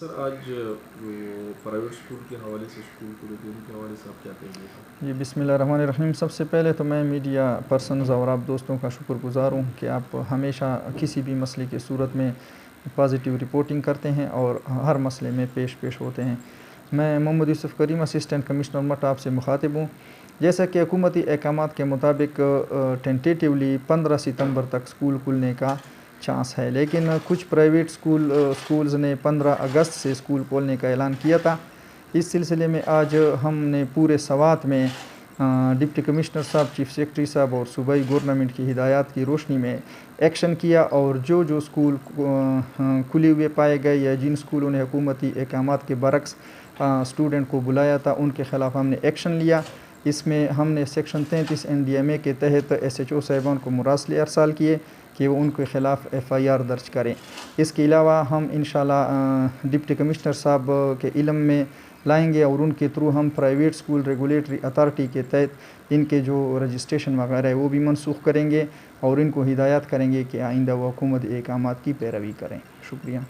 Sir आज वो private school के हवाले से, स्कूल खुले देने के हवाले से आप क्या कहेंगे सर? जी बिस्मिल्लाहिर्रहमानिर्रहीम। सबसे पहले तो मैं मीडिया पर्सनस और आप दोस्तों का शुक्रगुज़ार हूँ कि आप हमेशा किसी भी मसले की सूरत में पॉजिटिव रिपोर्टिंग करते हैं और हर मसले में पेश होते हैं। मैं मोहम्मद यूसुफ करीम असिस्टेंट कमिश्नर मट आपसे मुखातिब हूँ। जैसा कि हुकूमती अहकामात के मुताबिक टेंटेटिवली 15 सितंबर तक स्कूल खुलने का चांस है, लेकिन कुछ प्राइवेट स्कूल्स ने 15 अगस्त से स्कूल खोलने का ऐलान किया था। इस सिलसिले में आज हमने पूरे सवात में डिप्टी कमिश्नर साहब, चीफ सेक्रेटरी साहब और सूबाई गवर्नमेंट की हिदायत की रोशनी में एक्शन किया और जो स्कूल खुले हुए पाए गए या जिन स्कूलों ने हुकूमती अहकामात के बरक्स स्टूडेंट को बुलाया था उनके ख़िलाफ़ हमने एक्शन लिया। इसमें हमने सेक्शन 33 NDMA के तहत SHO साहिबान को मुरासले अरसाल किए कि वो उनके ख़िलाफ़ FIR दर्ज करें। इसके अलावा हम इंशाल्लाह डिप्टी कमिश्नर साहब के इल्म में लाएंगे और उनके थ्रू हम प्राइवेट स्कूल रेगुलेटरी अथॉरिटी के तहत इनके जो रजिस्ट्रेशन वगैरह है वो भी मनसूख करेंगे और इनको हिदायत करेंगे कि आइंदा वो हुकूमती अहकामात की पैरवी करें। शुक्रिया।